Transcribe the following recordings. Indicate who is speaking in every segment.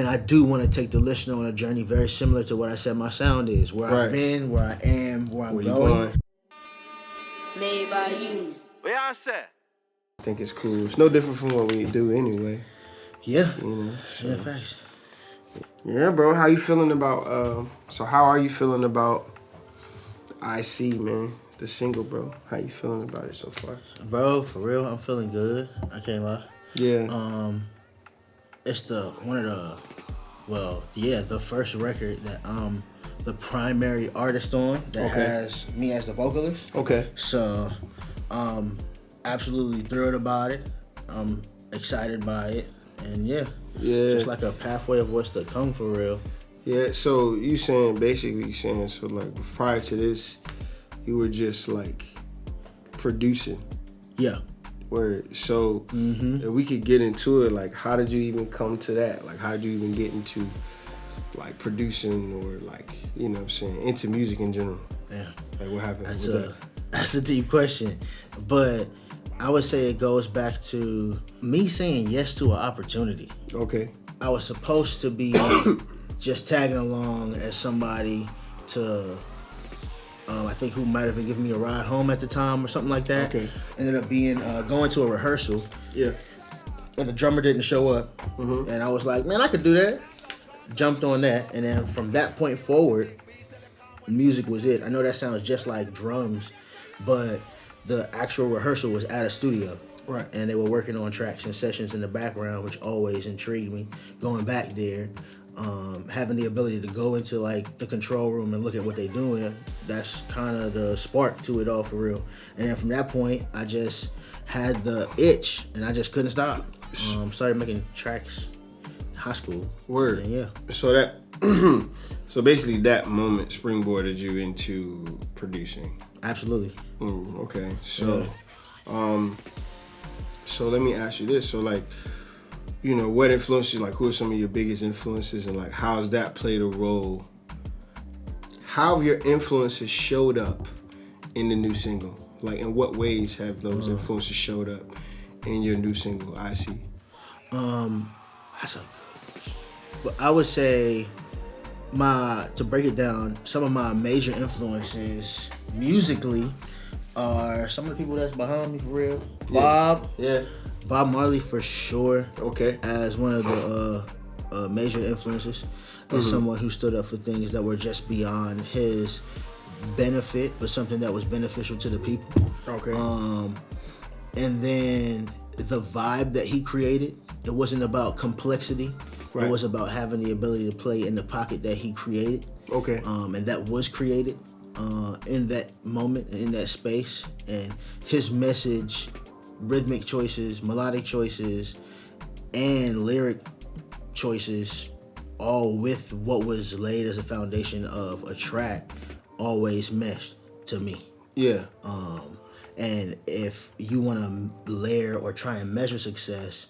Speaker 1: And I do want to take the listener on a journey very similar to what I said my sound is. Where I've been, where I am, where I'm going.
Speaker 2: Made by you.
Speaker 3: What y'all said?
Speaker 4: I think it's cool. It's no different from what we do anyway.
Speaker 1: Yeah.
Speaker 4: You know. So.
Speaker 1: Yeah, facts.
Speaker 4: Yeah, bro. How you feeling about? So how are you feeling about I See, man? The single, bro. How you feeling about it so far?
Speaker 1: Bro, for real, I'm feeling good. I can't lie.
Speaker 4: Yeah.
Speaker 1: It's the first record that I'm the primary artist on that has me as the vocalist.
Speaker 4: Okay.
Speaker 1: So, absolutely thrilled about it. I'm excited by it, and just like a pathway of what's to come for real.
Speaker 4: Yeah. So you saying so like prior to this, you were just like producing.
Speaker 1: Yeah.
Speaker 4: Word. So if we could get into it, like how did you even come to that? Like how did you even get into like producing or like, you know what I'm saying, into music in general?
Speaker 1: Yeah.
Speaker 4: Like what happened with that?
Speaker 1: That's a deep question. But I would say it goes back to me saying yes to an opportunity.
Speaker 4: Okay.
Speaker 1: I was supposed to be just tagging along as somebody to I think who might have been giving me a ride home at the time or something like that.
Speaker 4: Okay.
Speaker 1: Ended up being going to a rehearsal.
Speaker 4: Yeah.
Speaker 1: And the drummer didn't show up. And I was like, man, I could do that. Jumped on that. And then from that point forward, music was it. I know that sounds just like drums, but the actual rehearsal was at a studio.
Speaker 4: Right.
Speaker 1: And they were working on tracks and sessions in the background, which always intrigued me. Going back there, having the ability to go into like the control room and look at what they're doing, that's kind of the spark to it all for real. And then from that point, I just had the itch and I just couldn't stop. Started making tracks in high school.
Speaker 4: Word.
Speaker 1: And yeah.
Speaker 4: So that, so basically that moment springboarded you into producing.
Speaker 1: Absolutely.
Speaker 4: Okay. So, so let me ask you this. So like, you know, what influences, like who are some of your biggest influences and like how has that played a role? How have your influences showed up in the new single? Like in what ways have those influences showed up in your new single, I See?
Speaker 1: That's a good question. But I would say to break it down, some of my major influences musically are some of the people that's behind me for real. Bob Marley for sure.
Speaker 4: Okay.
Speaker 1: As one of the major influences. As someone who stood up for things that were just beyond his benefit, but something that was beneficial to the people.
Speaker 4: Okay.
Speaker 1: And then the vibe that he created, it wasn't about complexity. Right. It was about having the ability to play in the pocket that he created. Okay. And that was created in that moment, in that space. And his message, rhythmic choices, melodic choices, and lyric choices, all with what was laid as a foundation of a track, always meshed to me. Yeah. And if you want to layer or try and measure success,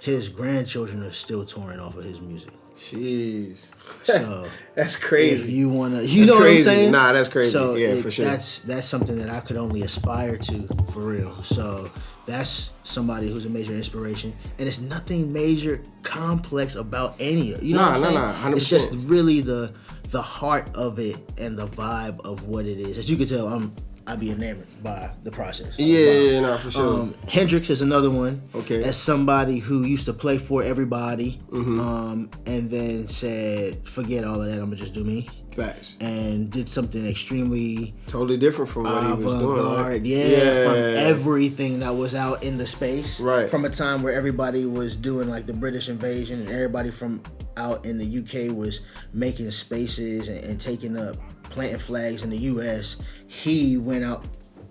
Speaker 1: his grandchildren are still touring off of his music.
Speaker 4: Jeez.
Speaker 1: So
Speaker 4: that's crazy.
Speaker 1: If you want to, you know crazy. What I'm saying?
Speaker 4: Nah, that's crazy.
Speaker 1: So
Speaker 4: yeah, for sure.
Speaker 1: That's something that I could only aspire to, for real. So that's somebody who's a major inspiration, and it's nothing major complex about any of it. You know what I'm saying?
Speaker 4: 100%.
Speaker 1: It's just really the heart of it and the vibe of what it is. As you can tell, I'd be enamored by the process.
Speaker 4: Yeah, for sure.
Speaker 1: Hendrix is another one.
Speaker 4: Okay.
Speaker 1: As somebody who used to play for everybody, and then said, forget all of that, I'm gonna just do me.
Speaker 4: Facts.
Speaker 1: And did something extremely
Speaker 4: totally different from what he was doing. Right?
Speaker 1: Yeah, from everything that was out in the space.
Speaker 4: Right.
Speaker 1: From a time where everybody was doing like the British invasion, and everybody from out in the UK was making spaces and taking up, planting flags in the US. He went out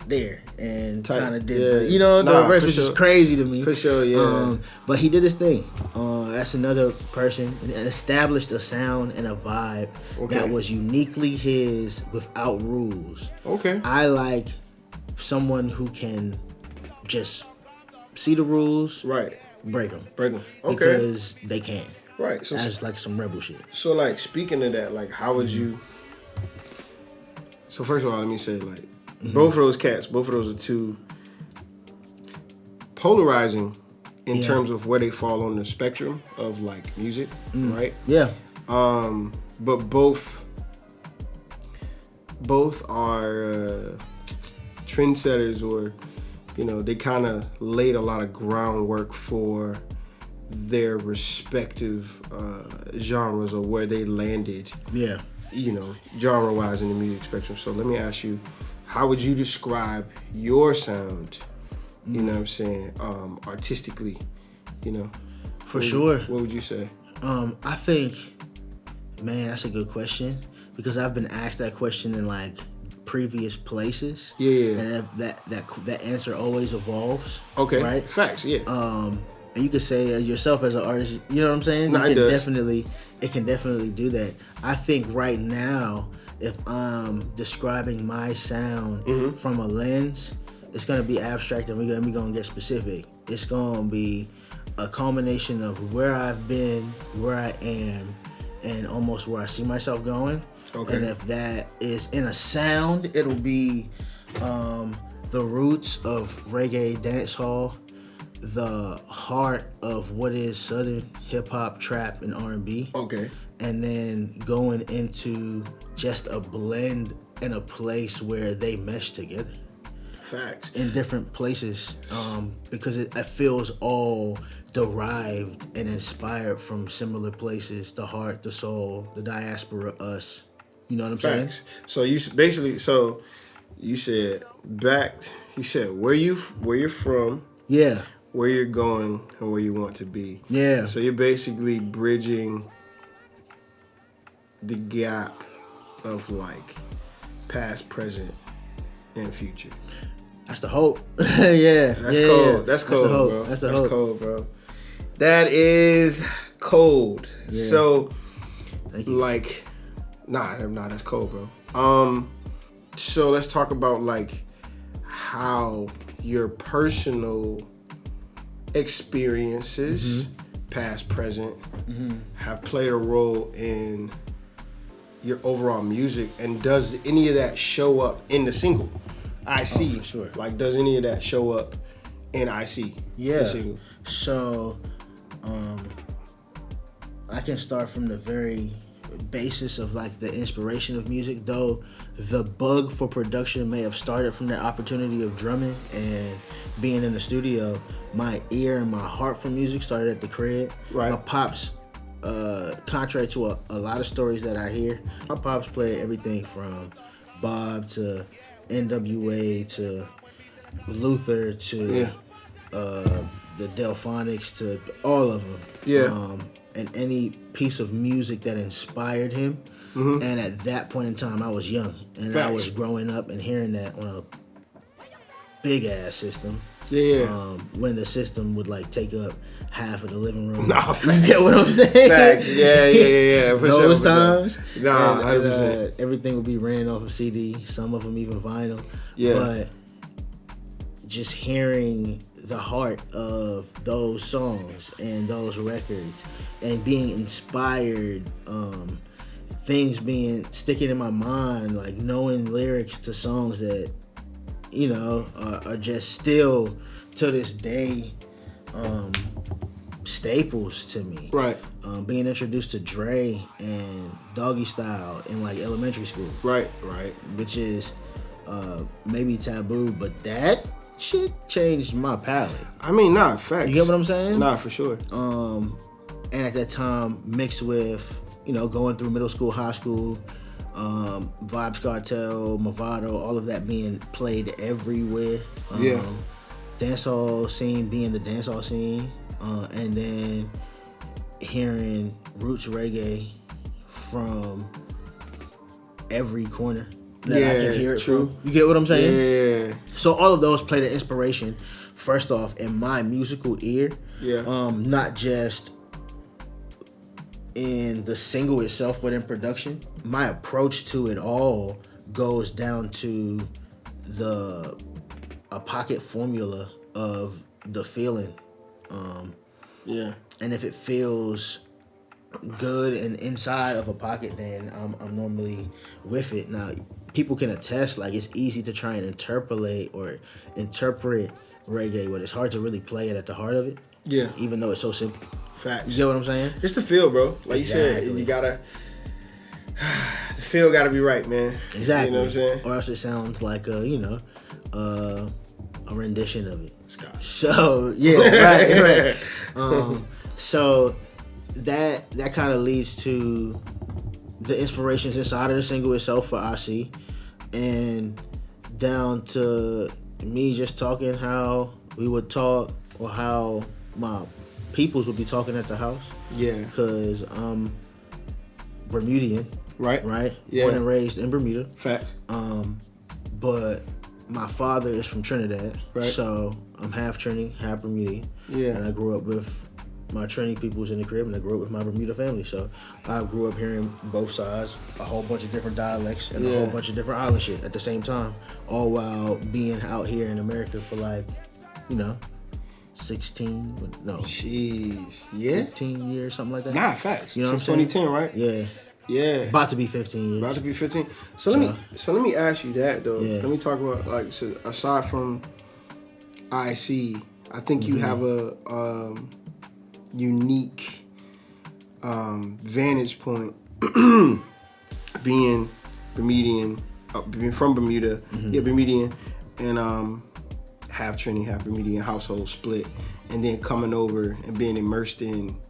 Speaker 1: there and kind of did the rest, which is crazy to me.
Speaker 4: For sure, yeah.
Speaker 1: But he did his thing. That's another person, and established a sound and a vibe that was uniquely his without rules.
Speaker 4: Okay.
Speaker 1: I like someone who can just see the rules,
Speaker 4: right?
Speaker 1: Break them.
Speaker 4: Okay.
Speaker 1: Because they can.
Speaker 4: Right. So
Speaker 1: that's like some rebel shit.
Speaker 4: So like speaking of that, like how would you? So first of all, let me say like both of those are two polarizing in terms of where they fall on the spectrum of like music, right?
Speaker 1: Yeah.
Speaker 4: But both are trendsetters, or they kind of laid a lot of groundwork for their respective genres, or where they landed.
Speaker 1: Yeah.
Speaker 4: Genre-wise in the music spectrum. So let me ask you, how would you describe your sound? You know what I'm saying? Artistically,
Speaker 1: For sure.
Speaker 4: What would you say?
Speaker 1: I think, man, that's a good question, because I've been asked that question in like previous places.
Speaker 4: Yeah.
Speaker 1: And that answer always evolves.
Speaker 4: Okay.
Speaker 1: Right?
Speaker 4: Facts, yeah.
Speaker 1: And you could say yourself as an artist, you know what I'm saying?
Speaker 4: No,
Speaker 1: It can definitely do that. I think right now, if I'm describing my sound from a lens, it's gonna be abstract, and we're gonna get specific. It's gonna be a culmination of where I've been, where I am, and almost where I see myself going.
Speaker 4: Okay.
Speaker 1: And if that is in a sound, it'll be the roots of reggae dancehall, the heart of what is Southern hip hop, trap, and R&B.
Speaker 4: Okay.
Speaker 1: And then going into just a blend in a place where they mesh together.
Speaker 4: Facts.
Speaker 1: In different places, because it feels all derived and inspired from similar places: the heart, the soul, the diaspora, us. You know what I'm saying?
Speaker 4: So you basically, you said where you're from,
Speaker 1: Yeah,
Speaker 4: where you're going, and where you want to be.
Speaker 1: yeah.
Speaker 4: So you're basically bridging the gap of like past, present, and future.
Speaker 1: That's the hope. Yeah.
Speaker 4: That's
Speaker 1: yeah,
Speaker 4: cold.
Speaker 1: yeah.
Speaker 4: That's cold, bro.
Speaker 1: That's the hope.
Speaker 4: Cold, bro. That is cold.
Speaker 1: Yeah.
Speaker 4: So,
Speaker 1: Thank you.
Speaker 4: like, nah, that's cold, bro. So let's talk about like how your personal experiences, past, present, have played a role in your overall music, and does any of that show up in the single? I See.
Speaker 1: For sure.
Speaker 4: Like, does any of that show up in I See?
Speaker 1: Yeah.
Speaker 4: The single?
Speaker 1: So, I can start from the very basis of like the inspiration of music, though the bug for production may have started from the opportunity of drumming and being in the studio. My ear and my heart for music started at the crib.
Speaker 4: Right.
Speaker 1: My pops, contrary to a lot of stories that I hear, my pops played everything from Bob to NWA to Luther to the Delphonics to all of them.
Speaker 4: Yeah.
Speaker 1: And any piece of music that inspired him. And at that point in time, I was young, and
Speaker 4: Facts.
Speaker 1: I was growing up and hearing that on a big ass system.
Speaker 4: Yeah.
Speaker 1: When the system would like take up half of the living room.
Speaker 4: Nah,
Speaker 1: You
Speaker 4: facts.
Speaker 1: get what I'm saying?
Speaker 4: Facts. Yeah. For
Speaker 1: Those
Speaker 4: sure,
Speaker 1: times.
Speaker 4: Nah,
Speaker 1: and,
Speaker 4: 100%.
Speaker 1: everything would be ran off of CD. Some of them even vinyl.
Speaker 4: Yeah.
Speaker 1: But just hearing the heart of those songs and those records and being inspired, things being sticking in my mind, like knowing lyrics to songs that are just still to this day staples to me.
Speaker 4: Right.
Speaker 1: Being introduced to Dre and Doggy Style in like elementary school.
Speaker 4: Right.
Speaker 1: Which is maybe taboo, but that shit changed my palate.
Speaker 4: I mean, nah, facts.
Speaker 1: You get what I'm saying?
Speaker 4: Nah, for sure.
Speaker 1: And at that time, mixed with, going through middle school, high school, Vibes Cartel, Movado, all of that being played everywhere. Dancehall scene being the dancehall scene. And then hearing roots reggae from every corner that I can hear it
Speaker 4: true.
Speaker 1: from. You get what I'm saying?
Speaker 4: Yeah.
Speaker 1: So all of those played an inspiration, first off, in my musical ear.
Speaker 4: Yeah.
Speaker 1: Not just in the single itself, but in production. My approach to it all goes down to a pocket formula of the feeling. And if it feels good and inside of a pocket, then I'm normally with it. Now, people can attest, like, it's easy to try and interpret reggae, but it's hard to really play it at the heart of it.
Speaker 4: Yeah.
Speaker 1: Even though it's so simple.
Speaker 4: Facts.
Speaker 1: You get what I'm saying?
Speaker 4: It's the feel, bro. Like you said, you gotta. The feel gotta be right, man.
Speaker 1: Exactly.
Speaker 4: You know what I'm saying?
Speaker 1: Or else it sounds like a rendition of it. Scott. So yeah, right. So that kind of leads to the inspirations inside of the single itself for IC, and down to me just talking how we would talk, or how my peoples would be talking at the house.
Speaker 4: Yeah.
Speaker 1: Because I'm Bermudian.
Speaker 4: Right. Yeah.
Speaker 1: Born and raised in Bermuda.
Speaker 4: Facts.
Speaker 1: But my father is from Trinidad.
Speaker 4: Right.
Speaker 1: So I'm half Trini, half Bermudian.
Speaker 4: Yeah.
Speaker 1: And I grew up with my Trini peoples in the crib, and I grew up with my Bermuda family. So I grew up hearing both sides, a whole bunch of different dialects, and a whole bunch of different island shit at the same time, all while being out here in America for 16, no.
Speaker 4: Jeez. Yeah.
Speaker 1: 15 years, something like that.
Speaker 4: Nah, facts.
Speaker 1: You know what I'm
Speaker 4: saying?
Speaker 1: saying?
Speaker 4: 2010, right?
Speaker 1: Yeah.
Speaker 4: Yeah.
Speaker 1: About to be 15 years.
Speaker 4: About to be 15. So let me ask you that though.
Speaker 1: Yeah.
Speaker 4: Let me talk about so aside from IC, I think you have a unique vantage point being Bermudian, being from Bermuda, Bermudian, and half Trini, half Bermudian household split, and then coming over and being immersed in,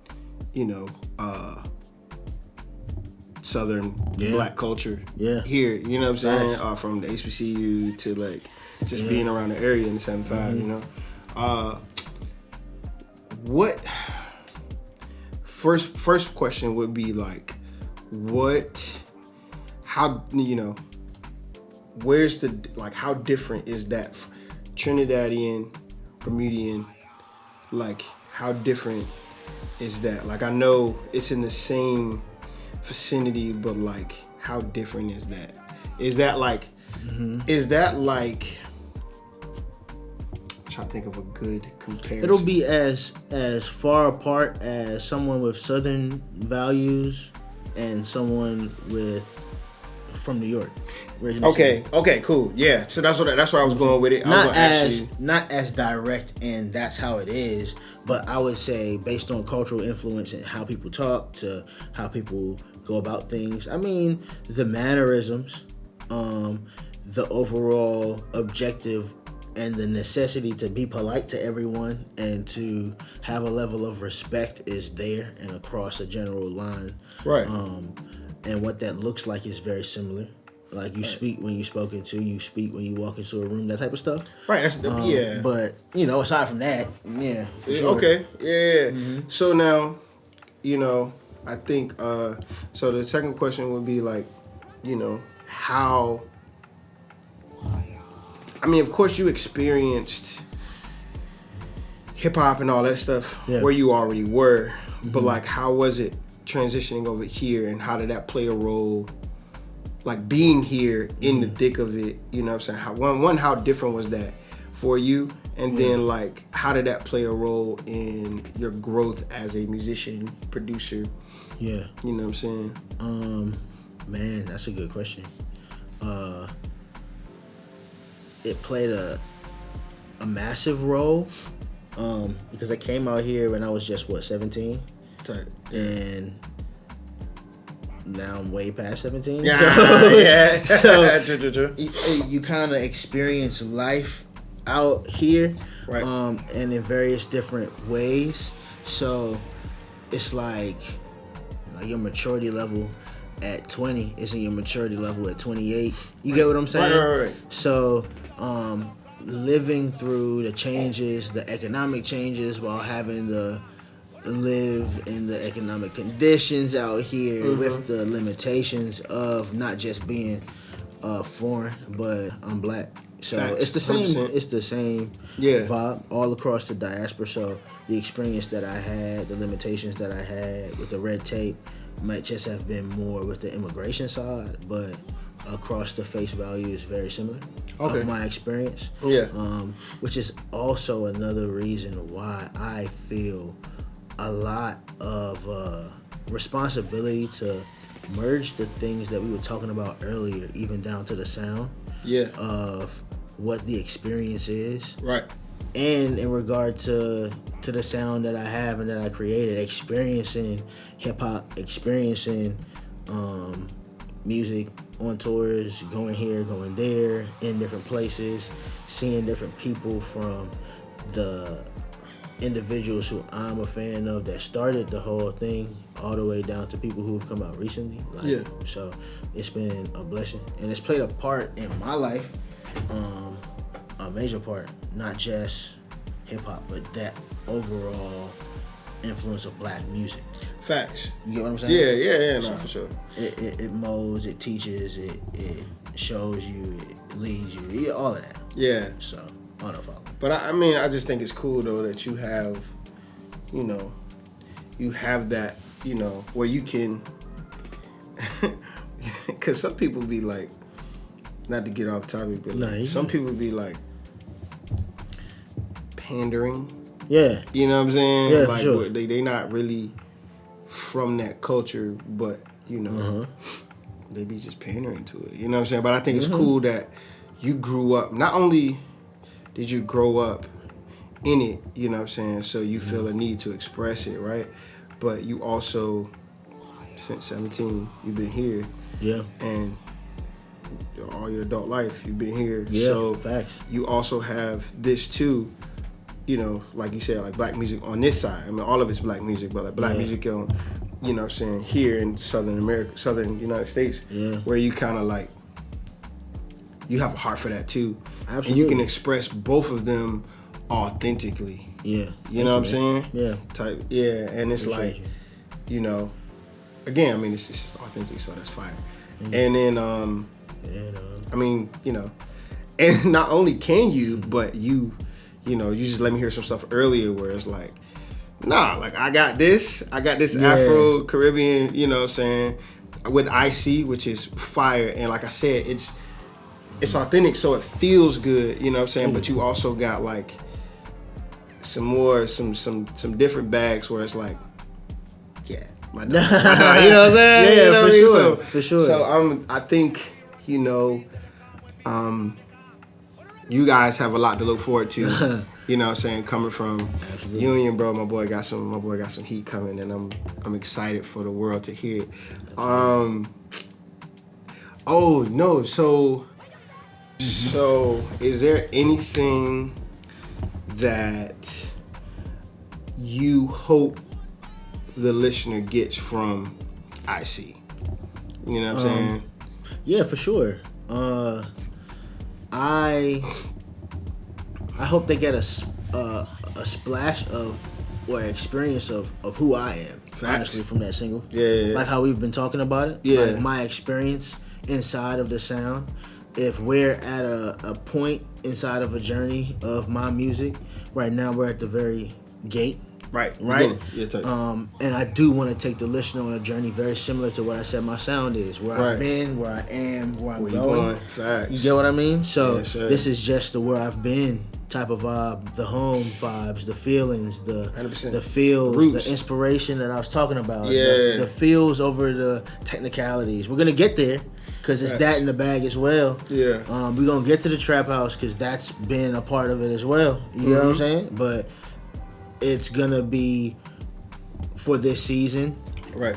Speaker 4: Southern black culture here, you know what I'm saying? From the HBCU to just being around the area in the 75, what first question would be where's how different is that Trinidadian, Bermudian, how different is that? I know it's in the same vicinity, but how different is that? Is that I'm trying to think of a good comparison.
Speaker 1: It'll be as far apart as someone with Southern values and someone from New York.
Speaker 4: Okay, cool. Yeah, so that's where I was going with it.
Speaker 1: Not as direct, and that's how it is, but I would say based on cultural influence and how people talk to how people go about things. I mean, the mannerisms, the overall objective, and the necessity to be polite to everyone and to have a level of respect is there and across a general line.
Speaker 4: Right.
Speaker 1: And what that looks like is very similar. You speak when you're spoken to, you speak when you walk into a room, that type of stuff.
Speaker 4: Right, that's yeah.
Speaker 1: But, aside from that, yeah. For sure.
Speaker 4: Okay, yeah. Mm-hmm. So now, I think, so the second question would be how, I mean, of course you experienced hip hop and all that stuff where you already were, but how was it transitioning over here, and how did that play a role? Being here in the thick of it, you know what I'm saying? How different was that for you? And then how did that play a role in your growth as a musician, producer?
Speaker 1: Yeah.
Speaker 4: You know what I'm saying?
Speaker 1: Man, that's a good question. It played a massive role because I came out here when I was just 17, and now I'm way past 17.
Speaker 4: Yeah,
Speaker 1: so you kind of experience life out here,
Speaker 4: right?
Speaker 1: And in various different ways. So it's your maturity level at 20 isn't your maturity level at 28. You get what I'm saying?
Speaker 4: Right.
Speaker 1: So living through the changes, the economic changes, while having to live in the economic conditions out here with the limitations of not just being foreign, but I'm black. So it's the same. 100%. It's the same vibe all across the diaspora. So the experience that I had, the limitations that I had with the red tape, might just have been more with the immigration side, but across the face value is very similar of my experience.
Speaker 4: Yeah.
Speaker 1: Which is also another reason why I feel a lot of responsibility to merge the things that we were talking about earlier, even down to the sound of what the experience is.
Speaker 4: Right.
Speaker 1: And in regard to to the sound that I have and that I created, experiencing hip hop, experiencing music on tours, going here, going there, in different places, seeing different people, from the individuals who I'm a fan of that started the whole thing, all the way down to people who have come out recently. So it's been a blessing, and it's played a part in my life, a major part, not just hip hop, but that overall influence of black music.
Speaker 4: Facts.
Speaker 1: You get what I'm saying?
Speaker 4: Yeah, no, for sure.
Speaker 1: It molds, it teaches, it shows you, it leads you, all of that.
Speaker 4: Yeah.
Speaker 1: So, I don't follow.
Speaker 4: But I just think it's cool though that you have, that, where you can, because some people be like, not to get off topic, but some people be like pandering.
Speaker 1: Yeah.
Speaker 4: You know what I'm saying?
Speaker 1: Yeah,
Speaker 4: like,
Speaker 1: for sure.
Speaker 4: They not really from that culture, but, they be just pandering to it. You know what I'm saying? But I think it's cool that you grew up, not only did you grow up in it, you know what I'm saying, so you feel a need to express it, right? But you also, since 17, you've been here.
Speaker 1: Yeah.
Speaker 4: And all your adult life, you've been here.
Speaker 1: Yeah,
Speaker 4: so
Speaker 1: facts.
Speaker 4: You also have this too, like you said, like black music on this side. I mean, all of it's black music, but like black music on, you know what I'm saying, here in Southern America, Southern United States, where you kind of like, you have a heart for that too.
Speaker 1: Absolutely.
Speaker 4: And you can express both of them authentically.
Speaker 1: Yeah.
Speaker 4: You know what I'm saying?
Speaker 1: Yeah.
Speaker 4: And it's like, again, I mean, it's just authentic, so that's fire. And then, I mean, and not only can you, but you just let me hear some stuff earlier where it's like, nah, like I got this Afro Caribbean, you know what I'm saying, with IC, which is fire. And like I said, it's authentic, so it feels good, you know what I'm saying? But you also got like some different bags where it's like, my dog, you know what I'm saying?
Speaker 1: Yeah,
Speaker 4: you know
Speaker 1: for
Speaker 4: what I mean?
Speaker 1: sure, for sure.
Speaker 4: So I think, you guys have a lot to look forward to. You know what I'm saying? Coming from Union, bro, my boy got some heat coming, and I'm excited for the world to hear it. Oh no, so is there anything that you hope the listener gets from IC? You know what I'm saying?
Speaker 1: Yeah, for sure. I hope they get a splash of or experience of who I am. Facts. Honestly, from that single.
Speaker 4: Yeah.
Speaker 1: Like how we've been talking about it.
Speaker 4: Yeah.
Speaker 1: Like my experience inside of the sound. If we're at a point inside of a journey of my music, right now we're at the very gate.
Speaker 4: Right.
Speaker 1: Yeah, and I do want to take the listener on a journey very similar to what I said my sound is. Where I've been, where I am, where I'm going.
Speaker 4: Facts.
Speaker 1: You get what I mean? So
Speaker 4: this
Speaker 1: is just the where I've been type of vibe, the home vibes, the feelings, the
Speaker 4: 100%.
Speaker 1: The feels,
Speaker 4: Roots.
Speaker 1: the inspiration that I was talking about.
Speaker 4: Yeah.
Speaker 1: The feels over the technicalities. We're gonna get there because it's that in the bag as well.
Speaker 4: Yeah.
Speaker 1: We're gonna get to the trap house because that's been a part of it as well. You know what I'm saying? But it's gonna be for this season,
Speaker 4: right?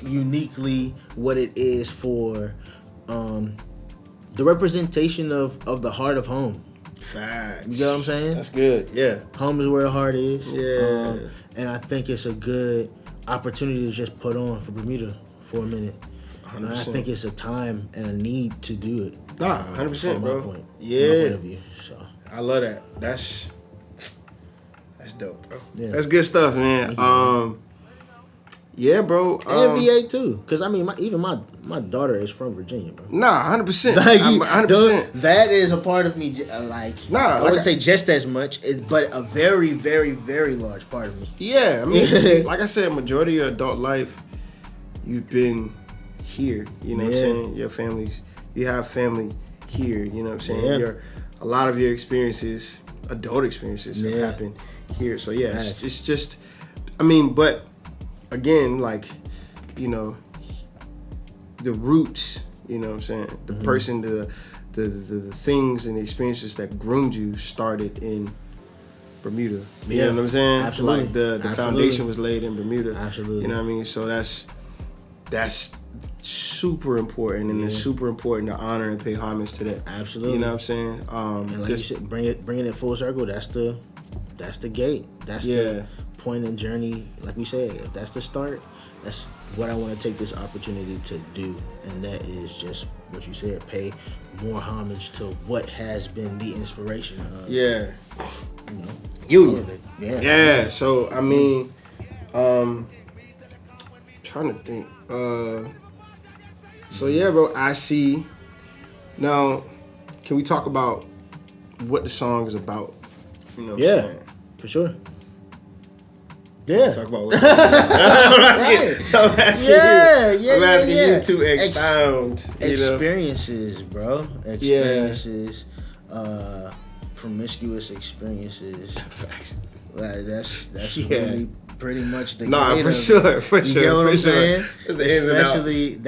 Speaker 1: Uniquely, what it is for the representation of the heart of home.
Speaker 4: Fact.
Speaker 1: You get what I'm saying?
Speaker 4: That's good. Yeah.
Speaker 1: Home is where the heart is.
Speaker 4: Yeah.
Speaker 1: And I think it's a good opportunity to just put on for Bermuda for a minute. 100%. I think it's a time and a need to do it.
Speaker 4: Nah, 100%, bro.
Speaker 1: Point,
Speaker 4: yeah.
Speaker 1: From my point of view, so.
Speaker 4: I love that. That's dope, bro.
Speaker 1: Yeah.
Speaker 4: That's good stuff, man. Yeah, bro.
Speaker 1: And VA too, because I mean, my daughter is from Virginia, bro.
Speaker 4: Nah, 100%.
Speaker 1: Like,
Speaker 4: 100%.
Speaker 1: That is a part of me. I wouldn't say just as much, but a very, very, very large part of me.
Speaker 4: Yeah, I mean, like I said, majority of your adult life, you've been here. You know what I'm saying? Your families, you have family here. You know what I'm saying?
Speaker 1: Yeah.
Speaker 4: A lot of your experiences, adult experiences, have happened here. So yeah, it's just, I mean, but again, like, the roots, you know what I'm saying? The person, the things and the experiences that groomed you started in Bermuda. You know what I'm saying?
Speaker 1: Absolutely.
Speaker 4: Like the foundation was laid in Bermuda.
Speaker 1: Absolutely.
Speaker 4: You know what I mean? So that's super important, and it's super important to honor and pay homage to that.
Speaker 1: Absolutely.
Speaker 4: You know what I'm saying?
Speaker 1: And like you said, bringing it full circle. That's the gate. That's the point and journey. Like we said, if that's the start, that's what I want to take this opportunity to do, and that is just what you said. Pay more homage to what has been the inspiration of.
Speaker 4: Yeah.
Speaker 1: Union.
Speaker 4: Yeah. So I mean, trying to think. So yeah, bro. I see. Now, can we talk about what the song is about? You know what I'm saying?
Speaker 1: For sure. Yeah.
Speaker 4: Talk about what I'm asking you to expound.
Speaker 1: Experiences, bro. Experiences. Promiscuous experiences.
Speaker 4: Facts.
Speaker 1: Like that's really pretty much the
Speaker 4: for
Speaker 1: You
Speaker 4: sure.
Speaker 1: get what I'm saying?
Speaker 4: It's the ins and outs.
Speaker 1: Especially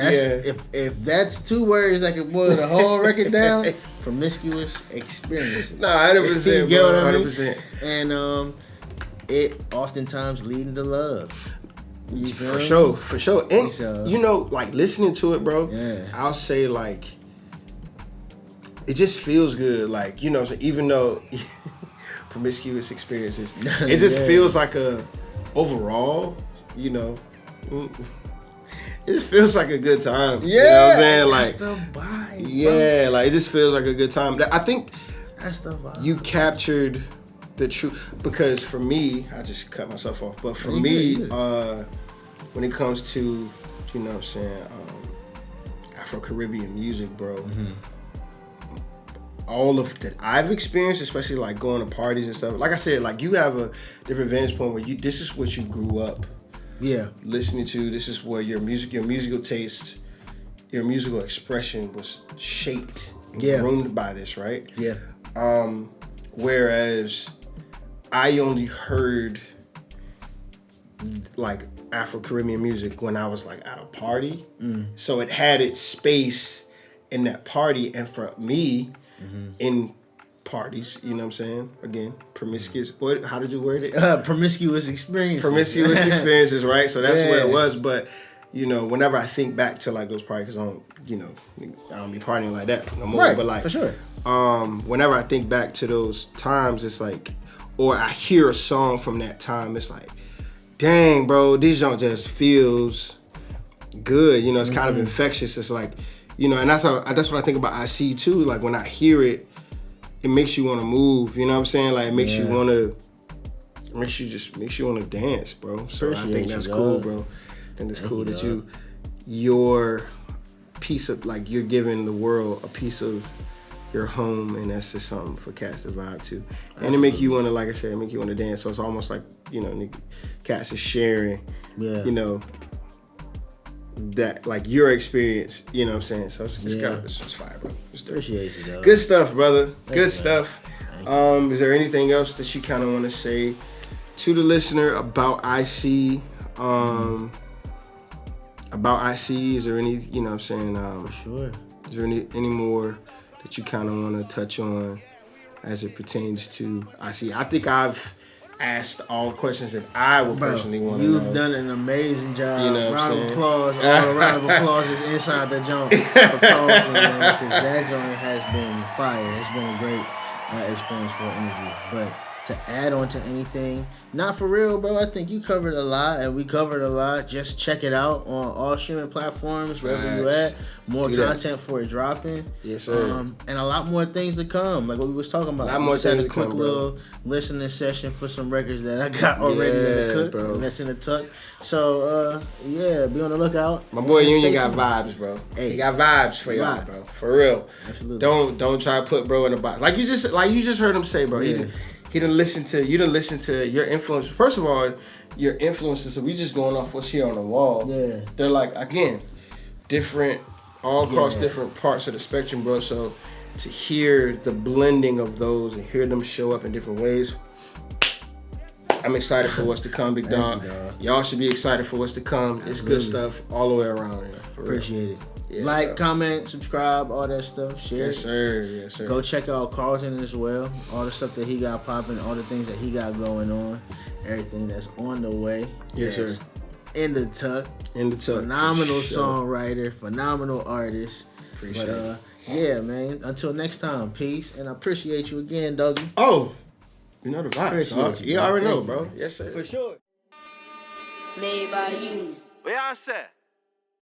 Speaker 1: if that's two words that can boil the whole record down. Promiscuous experiences.
Speaker 4: 100%.
Speaker 1: You get what I mean?
Speaker 4: 100%.
Speaker 1: And it oftentimes leading to love.
Speaker 4: For sure. And you know, like listening to it, bro.
Speaker 1: Yeah.
Speaker 4: I'll say like, it just feels good. Like, you know, so even though promiscuous experiences, it just feels like overall, you know, it just feels like a good time.
Speaker 1: Yeah.
Speaker 4: You know what I'm saying? Like,
Speaker 1: that's the vibe.
Speaker 4: Yeah, like it just feels like a good time. I think
Speaker 1: that's the vibe.
Speaker 4: You captured the truth, because for me, I just cut myself off. But for me, when it comes to, you know what I'm saying, Afro-Caribbean music, bro, all of that I've experienced, especially like going to parties and stuff. Like I said, like you have a different vantage point where this is what you grew up listening to. This is where your musical taste, your musical expression was shaped and groomed by this, right?
Speaker 1: Yeah.
Speaker 4: Whereas I only heard like Afro-Caribbean music when I was like at a party. So it had its space in that party. And for me, in parties, you know what I'm saying? Again, promiscuous. How did you word it?
Speaker 1: Promiscuous experiences.
Speaker 4: Promiscuous experiences, right? So that's where it was. But, you know, whenever I think back to like those parties, because I don't be partying like that no more.
Speaker 1: Right,
Speaker 4: but like,
Speaker 1: for sure.
Speaker 4: Whenever I think back to those times, it's like, or I hear a song from that time, it's like, dang, bro, this joint just feels good. You know, it's kind of infectious. It's like, you know, and that's what I think about I See too. Like when I hear it, it makes you want to move. You know what I'm saying? Like it makes you want to, makes you want to dance, bro. So I think that's cool, bro. And it's cool that your piece of, like, you're giving the world a piece of your home, and that's just something for cats to vibe to. And it make you want to, like I said, make you want to dance. So it's almost like, you know, cats is sharing, you know, that, like, your experience, you know what I'm saying? So it's it's fire, bro.
Speaker 1: Appreciate you, though.
Speaker 4: Good stuff, brother. Good stuff. Is there anything else that you kind of want to say to the listener about IC? About IC, is there any, you know what I'm saying?
Speaker 1: For sure.
Speaker 4: Is there any more that you kind of want to touch on as it pertains to IC? I think I've asked all the questions that I would personally want to know.
Speaker 1: You've done an amazing job.
Speaker 4: You know,
Speaker 1: round of applause. All the round of applause is inside the joint for Carlton, man, because that joint has been fire. It's been a great experience for an interview. But to add on to anything, not for real, bro, I think you covered a lot, and we covered a lot. Just check it out on all streaming platforms, wherever you at. More content for it dropping.
Speaker 4: Yes, sir.
Speaker 1: And a lot more things to come, like what we was talking about.
Speaker 4: A lot more
Speaker 1: things
Speaker 4: to
Speaker 1: a quick
Speaker 4: come,
Speaker 1: little listening session for some records that I got already in the cook, bro. And that's in the tuck. So, be on the lookout.
Speaker 4: My boy Union got vibes, bro. Hey, he got vibes for y'all, bro. For real.
Speaker 1: Absolutely.
Speaker 4: Don't try to put bro in the box. Like you just heard him say, bro.
Speaker 1: Yeah.
Speaker 4: You done listen to your influence. First of all, your influences, so we just going off what's here on the wall.
Speaker 1: Yeah.
Speaker 4: They're like, again, different, all across different parts of the spectrum, bro. So to hear the blending of those and hear them show up in different ways, I'm excited for what's to come, big dog. Y'all should be excited for what's to come. Absolutely. It's good stuff all the way around here.
Speaker 1: Appreciate it. Yeah, like, comment, subscribe, all that stuff. Share.
Speaker 4: Yes, sir. Yes, sir.
Speaker 1: Go check out Carlton as well. All the stuff that he got popping, all the things that he got going on, everything that's on the way.
Speaker 4: Yes, sir.
Speaker 1: In the tuck. Phenomenal songwriter, phenomenal artist.
Speaker 4: Appreciate it.
Speaker 1: Yeah, man. Until next time, peace. And I appreciate you again, Dougie.
Speaker 4: Oh, you know the vibes, dog. You already know, bro. Yes, sir.
Speaker 1: For sure.
Speaker 2: Made by you.
Speaker 3: Where I said?